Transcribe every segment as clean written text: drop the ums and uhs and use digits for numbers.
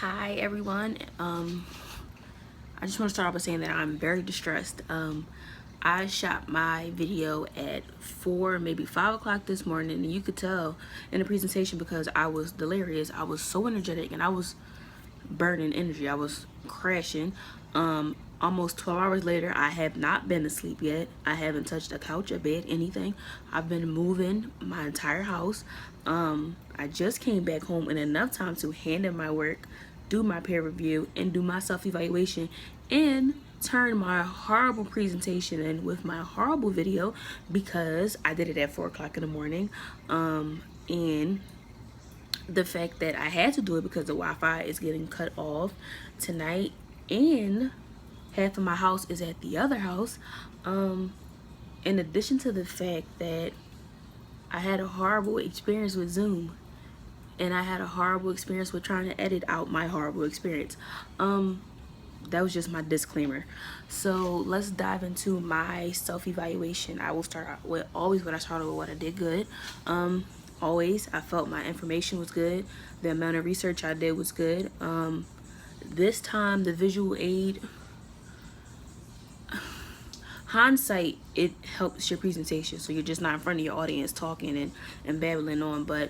Hi everyone. I just want to start off by saying that I'm very distressed. I shot my video at 4, maybe 5 o'clock this morning, and you could tell in the presentation because I was delirious. I was so energetic and I was burning energy. I was crashing. Almost 12 hours later, I have not been asleep yet. I haven't touched a couch, a bed, anything. I've been moving my entire house. I just came back home in enough time to hand in my work, do my peer review, and do my self-evaluation, and turn my horrible presentation in with my horrible video because I did it at 4 o'clock in the morning. And the fact that I had to do it because the Wi-Fi is getting cut off tonight, and half of my house is at the other house. In addition to the fact that I had a horrible experience with Zoom, and I had a horrible experience with trying to edit out my horrible experience. That was just my disclaimer. So let's dive into my self-evaluation. I will start out with always when I started with what I did good. Always I felt my information was good. The amount of research I did was good. This time the visual aid, hindsight, it helps your presentation, so you're just not in front of your audience talking and babbling on. But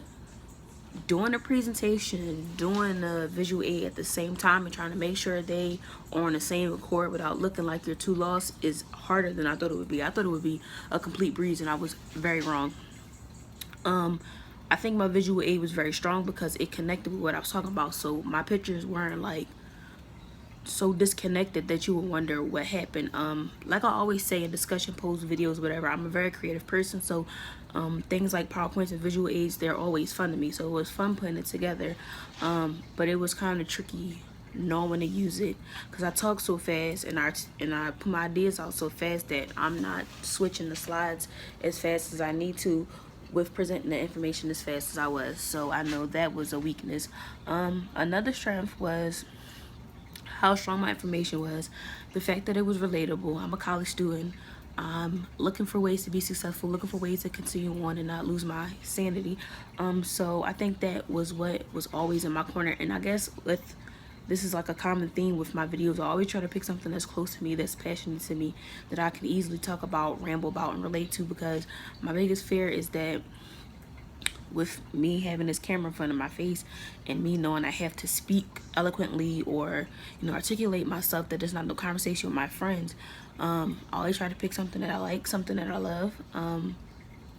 doing a presentation, doing a visual aid at the same time, and trying to make sure they are on the same accord without looking like you're too lost is harder than I thought it would be. I thought it would be a complete breeze, and I was very wrong. I think my visual aid was very strong because it connected with what I was talking about. So my pictures weren't like so disconnected that you would wonder what happened. Like I always say in discussion posts, videos, whatever, I'm a very creative person, so things like PowerPoints and visual aids, they're always fun to me, so it was fun putting it together. But it was kind of tricky knowing when to use it because I talk so fast and I put my ideas out so fast that I'm not switching the slides as fast as I need to with presenting the information as fast as I was. So I know that was a weakness. Another strength was how strong my information was, the fact that it was relatable. I'm a college student. I'm looking for ways to be successful, looking for ways to continue on and not lose my sanity. So I think that was what was always in my corner. And I guess this is like a common theme with my videos. I always try to pick something that's close to me, that's passionate to me, that I can easily talk about, ramble about, and relate to, because my biggest fear is that with me having this camera in front of my face and me knowing I have to speak eloquently or, articulate myself, that there's not no conversation with my friends. I always try to pick something that I like, something that I love.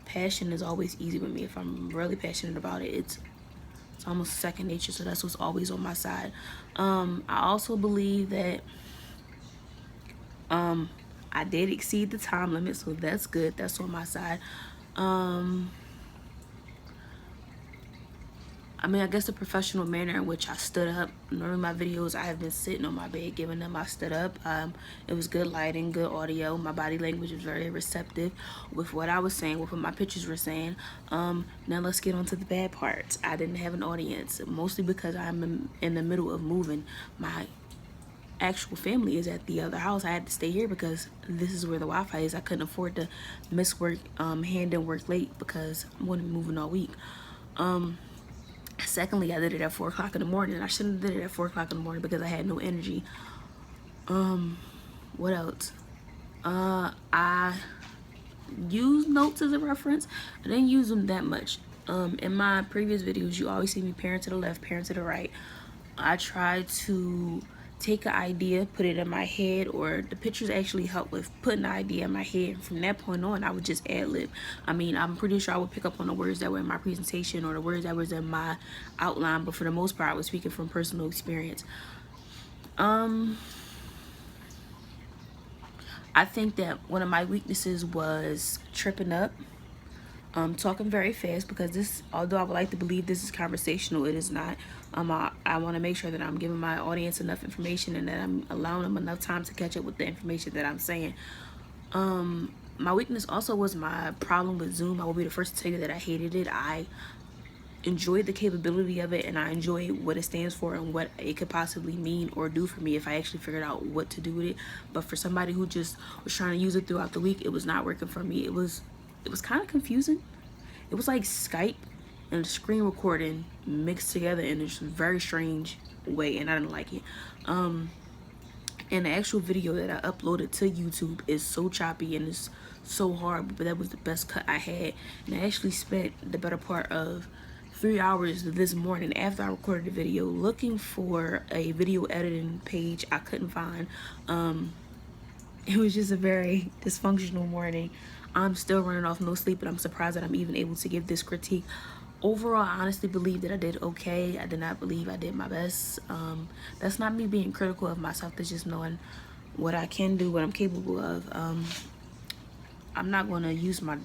Passion is always easy with me. If I'm really passionate about it, it's almost second nature, so that's what's always on my side. I also believe that I did exceed the time limit, so that's good. That's on my side. I guess the professional manner in which I stood up. Normally my videos, I have been sitting on my bed giving them. I stood up. It was good lighting, good audio. My body language was very receptive with what I was saying, with what my pictures were saying. Now let's get on to the bad parts. I didn't have an audience, mostly because I'm in the middle of moving. My actual family is at the other house. I had to stay here because this is where the Wi-Fi is. I couldn't afford to miss work, hand in work late, because I'm going to be moving all week. Secondly, I did it at 4 o'clock in the morning. I shouldn't have did it at 4 o'clock in the morning because I had no energy. What else? I use notes as a reference. I didn't use them that much. In my previous videos, you always see me parent to the left, parent to the right. I try to take an idea, put it in my head, or the pictures actually help with putting the idea in my head. And from that point on, I would just ad-lib. I'm pretty sure I would pick up on the words that were in my presentation or the words that was in my outline, but for the most part, I was speaking from personal experience. I think that one of my weaknesses was tripping up. Talking very fast, because this, although I would like to believe this is conversational, it is not. I want to make sure that I'm giving my audience enough information and that I'm allowing them enough time to catch up with the information that I'm saying. My weakness also was my problem with Zoom. I will be the first to tell you that I hated it. I enjoyed the capability of it, and I enjoy what it stands for and what it could possibly mean or do for me if I actually figured out what to do with it. But for somebody who just was trying to use it throughout the week, it was not working for me. It was kind of confusing. It was like Skype and screen recording mixed together in this very strange way, and I didn't like it. And the actual video that I uploaded to YouTube is so choppy and it's so hard, but that was the best cut I had. And I actually spent the better part of 3 hours this morning after I recorded the video looking for a video editing page I couldn't find. It was just a very dysfunctional morning. I'm still running off no sleep, but I'm surprised that I'm even able to give this critique. Overall, I honestly believe that I did okay. I did not believe I did my best. That's not me being critical of myself. That's just knowing what I can do, what I'm capable of. I'm not going to use my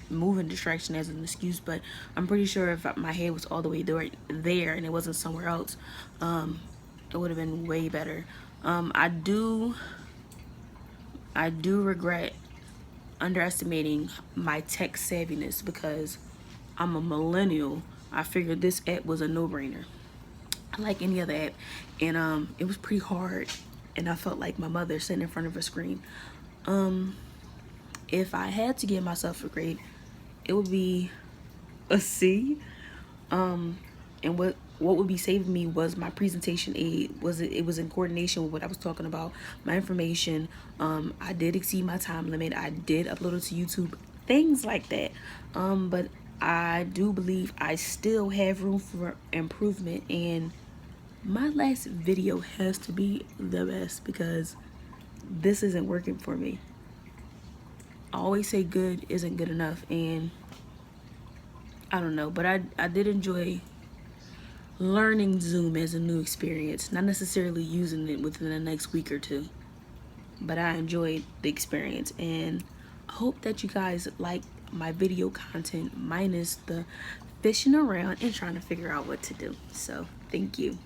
moving distraction as an excuse, but I'm pretty sure if my head was all the way there and it wasn't somewhere else, it would have been way better. I do regret underestimating my tech savviness because I'm a millennial. I figured this app was a no-brainer, like any other app, and it was pretty hard, and I felt like my mother sitting in front of a screen. If I had to give myself a grade, it would be a C. And what would be saving me was my presentation aid. It was in coordination with what I was talking about, my information. I did exceed my time limit. I did upload it to YouTube, things like that. But I do believe I still have room for improvement, and my last video has to be the best because this isn't working for me. I always say good isn't good enough, and I don't know, but I did enjoy learning Zoom as a new experience, not necessarily using it within the next week or two, but I enjoyed the experience, and I hope that you guys like my video content minus the fishing around and trying to figure out what to do. So thank you.